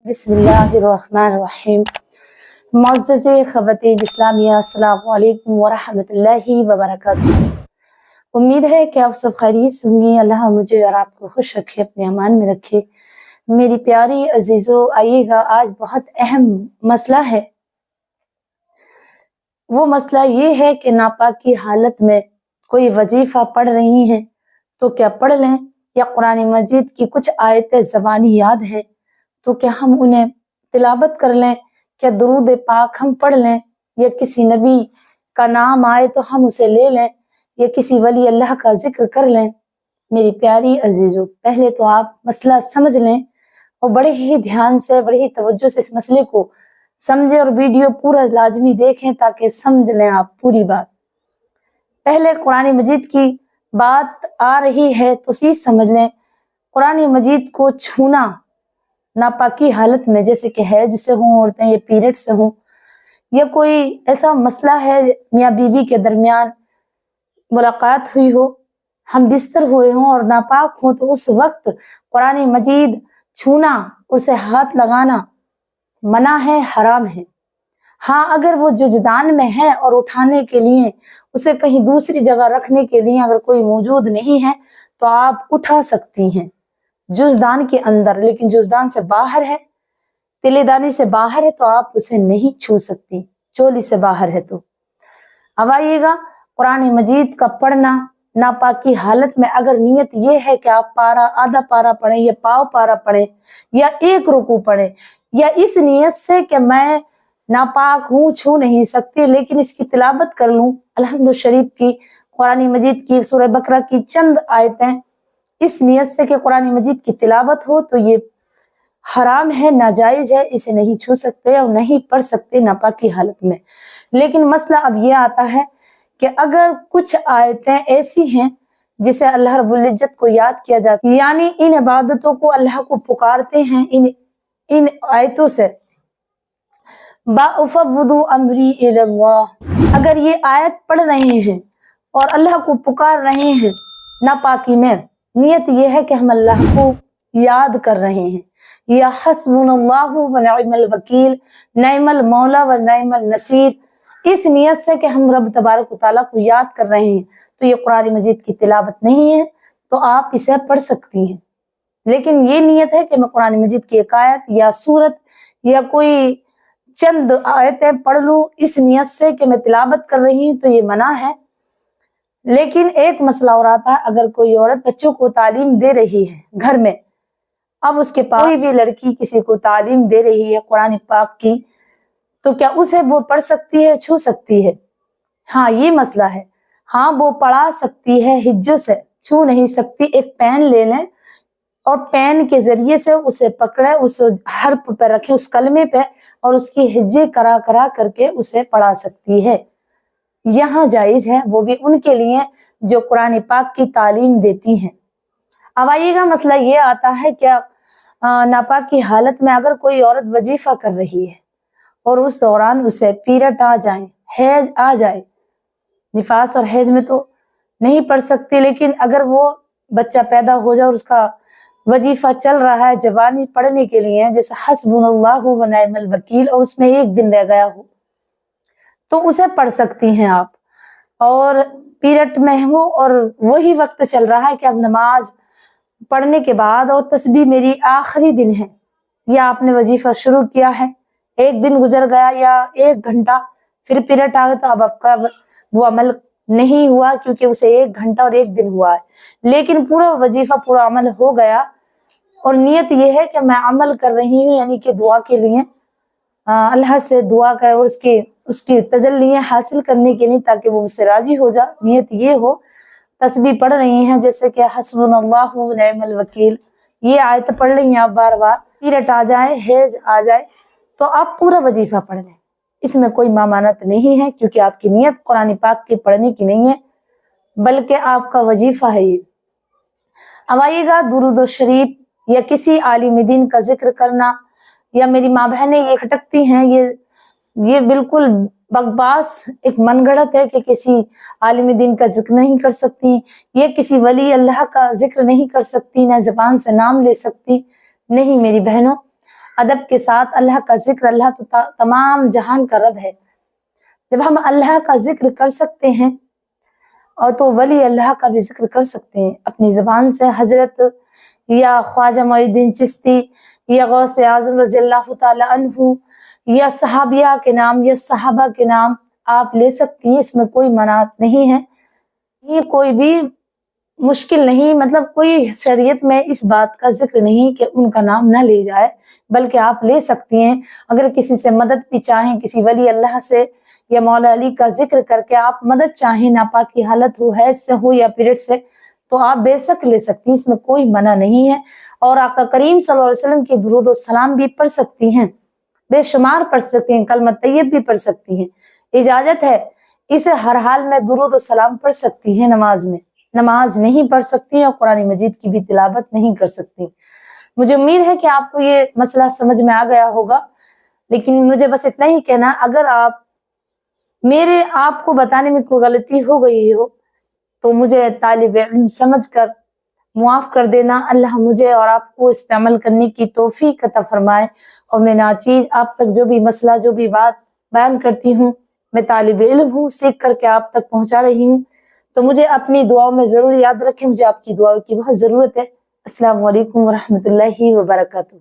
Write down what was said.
बिस्मिल्लाहिर्रहमानिर्रहीम। मुअज़्ज़ज़ ख़वातीन इस्लामिया, अस्सलामु अलैकुम वरहमतुल्लाहि वबरकातुहू। उम्मीद है कि आप सब खैरियत से होंगे। अल्लाह मुझे और आपको खुश रखे, अपने अमान में रखे। मेरी प्यारी अजीज़ों, आइएगा आज बहुत अहम मसला है। वो मसला ये है कि नापाक की हालत में कोई वजीफ़ा पढ़ रही हैं तो क्या पढ़ लें, या कुरान मजीद की कुछ आयतें ज़बानी याद हैं तो क्या हम उन्हें तिलावत कर लें, क्या दुरूद पाक हम पढ़ लें, या किसी नबी का नाम आए तो हम उसे ले लें, या किसी वली अल्लाह का जिक्र कर लें। मेरी प्यारी अजीज़ों, पहले तो आप मसला समझ लें और बड़े ही ध्यान से, बड़े ही तवज्जो से इस मसले को समझें और वीडियो पूरा लाजमी देखें ताकि समझ लें आप पूरी बात। पहले कुरान मजीद की बात आ रही है तो ये समझ लें, कुरान मजीद को छूना नापाकी हालत में, जैसे कि हैज से हों औरतें, या पीरियड से हों, या कोई ऐसा मसला है मियाँ बीबी के दरमियान मुलाकात हुई हो, हम बिस्तर हुए हों और नापाक हों, तो उस वक्त कुरान मजीद छूना, उसे हाथ लगाना मना है, हराम है। हाँ, अगर वो जुजदान में है और उठाने के लिए, उसे कहीं दूसरी जगह रखने के लिए अगर कोई मौजूद नहीं है तो आप उठा सकती हैं जुजदान के अंदर, लेकिन जुजदान से बाहर है, तिलेदानी से बाहर है तो आप उसे नहीं छू सकती, चोली से बाहर है तो। अब आइएगा, कुरान मजीद का पढ़ना नापाक की हालत में, अगर नियत ये है कि आप पारा, आधा पारा पढ़ें या पाव पारा पढ़ें या एक रुकू पढ़ें, या इस नियत से कि मैं नापाक हूँ, छू नहीं सकती लेकिन इसकी तिलावत कर लूँ, अलहम्दुलिल्लाह शरीफ की, कुरान मजीद की सूरह बकरा की चंद आयतें, इस नियत से कि कुरान मजीद की तिलावत हो, तो ये हराम है, नाजायज है, इसे नहीं छू सकते और नहीं पढ़ सकते नापाक की हालत में। लेकिन मसला अब ये आता है कि अगर कुछ आयतें ऐसी हैं जिसे अल्लाह रब्बुल इज्जत को याद किया जाता है, यानी इन इबादतों को अल्लाह को पुकारते हैं इन आयतों से, बाउफ़व्विदु अम्री इलल्लाह, अगर ये आयत पढ़ रहे हैं और अल्लाह को पुकार रहे हैं नापाकी में, नियत ये है कि हम अल्लाह को याद कर रहे हैं, या हस्बुनल्लाहु व निअमल वकील, निअमल मौला व निअमल नसीर, इस नियत से कि हम रब तबारक व तआला को याद कर रहे हैं, तो ये कुरान मजीद की तिलावत नहीं है, तो आप इसे पढ़ सकती हैं। लेकिन ये नियत है कि मैं कुरान मजीद की एक आयत या सूरत या कोई चंद आयतें पढ़ लूं, इस नियत से कि मैं तिलावत कर रही हूँ, तो ये मना है। लेकिन एक मसला और आता है, अगर कोई औरत बच्चों को तालीम दे रही है घर में, अब उसके पास कोई भी लड़की किसी को तालीम दे रही है कुरान पाक की, तो क्या उसे वो पढ़ सकती है, छू सकती है? हाँ, ये मसला है। हाँ, वो पढ़ा सकती है, हिज्जों से छू नहीं सकती। एक पेन ले लें और पेन के जरिए से उसे पकड़े, उस हर्फ पे रखें, उस कलमे पे, और उसकी हिज्जे करा करा करके उसे पढ़ा सकती है। यहाँ जायज है, वो भी उनके लिए जो कुरान पाक की तालीम देती हैं। अब आइएगा, मसला ये आता है, क्या नापाक की हालत में अगर कोई औरत वजीफा कर रही है और उस दौरान उसे पीरियड आ जाए, हैज आ जाए, निफास और हैज में तो नहीं पढ़ सकती, लेकिन अगर वो बच्चा पैदा हो जाए और उसका वजीफा चल रहा है जवानी पढ़ने के लिए, जैसे हस्बुनल्लाहु व निअमल वकील, और उसमें एक दिन रह गया हो, तो उसे पढ़ सकती हैं आप। और पीरियड में हो और वही वक्त चल रहा है कि अब नमाज पढ़ने के बाद और तस्बीह मेरी आखिरी दिन है, या आपने वजीफा शुरू किया है, एक दिन गुजर गया या एक घंटा, फिर पीरियड आ गया, तो अब आपका वो अमल नहीं हुआ, क्योंकि उसे एक घंटा और एक दिन हुआ है। लेकिन पूरा वजीफा, पूरा अमल हो गया और नियत ये है कि मैं अमल कर रही हूँ, यानी कि दुआ के लिए, अल्लाह से दुआ कर और उसकी तजल्लियाँ हासिल करने के लिए, ताकि वो मुझसे राजी हो जाए, नियत ये हो। तस्बीह पढ़ रही हैं, जैसे कि हस्बुनल्लाहु व निअमल वकील, ये आयत पढ़ रही हैं आप बार बार, पीरियड आ जाए, हैज आ जाए, तो आप पूरा वजीफा पढ़ लें, इसमें कोई मामानत नहीं है, क्योंकि आपकी नियत कुरान पाक के पढ़ने की नहीं है, बल्कि आपका वजीफा है ये। अब आइएगा, दुरूद शरीफ या किसी आलिम दीन का जिक्र करना, या मेरी माँ बहनें ये खटकती हैं, ये बिल्कुल बकवास, एक मनगढ़ंत है कि किसी आलिम दीन का जिक्र नहीं कर सकती, ये किसी वली अल्लाह का जिक्र नहीं कर सकती, ना ज़बान से नाम ले सकती। नहीं मेरी बहनों, ادب کے ساتھ اللہ کا ذکر، اللہ تو تمام جہان کا رب ہے، جب ہم اللہ کا ذکر کر سکتے ہیں اور تو ولی اللہ کا بھی ذکر کر سکتے ہیں اپنی زبان سے۔ حضرت یا خواجہ معین الدین چشتی یا غوث اعظم رضی اللہ تعالی عنہ یا صحابیہ کے نام یا صحابہ کے نام آپ لے سکتی ہیں، اس میں کوئی مناعت نہیں ہے، یہ کوئی بھی مشکل نہیں، مطلب کوئی شریعت میں اس بات کا ذکر نہیں کہ ان کا نام نہ لے جائے، بلکہ آپ لے سکتی ہیں۔ اگر کسی سے مدد بھی چاہیں، کسی ولی اللہ سے یا مولا علی کا ذکر کر کے آپ مدد چاہیں، ناپاکی حالت ہو، حیض سے ہو یا پیریڈ سے، تو آپ بے شک لے سکتی ہیں، اس میں کوئی منع نہیں ہے۔ اور آقا کریم صلی اللہ علیہ وسلم کی درود و سلام بھی پڑھ سکتی ہیں، بے شمار پڑھ سکتی ہیں، کلمہ طیب بھی پڑھ سکتی ہیں، اجازت ہے، اسے ہر حال میں درود و سلام پڑھ سکتی ہیں نماز میں، نماز نہیں پڑھ سکتی اور قرآن مجید کی بھی تلاوت نہیں کر سکتی۔ مجھے امید ہے کہ آپ کو یہ مسئلہ سمجھ میں آ گیا ہوگا، لیکن مجھے بس اتنا ہی کہنا، اگر آپ کو بتانے میں کوئی غلطی ہو گئی ہو تو مجھے طالب علم سمجھ کر معاف کر دینا۔ اللہ مجھے اور آپ کو اس پہ عمل کرنے کی توفیق عطا فرمائے، اور میں ناچیز آپ تک جو بھی مسئلہ، جو بھی بات بیان کرتی ہوں، میں طالب علم ہوں، سیکھ کر کے آپ تک پہنچا رہی ہوں، تو مجھے اپنی دعاؤں میں ضرور یاد رکھیں، مجھے آپ کی دعاؤں کی بہت ضرورت ہے۔ السلام علیکم ورحمۃ اللہ وبرکاتہ۔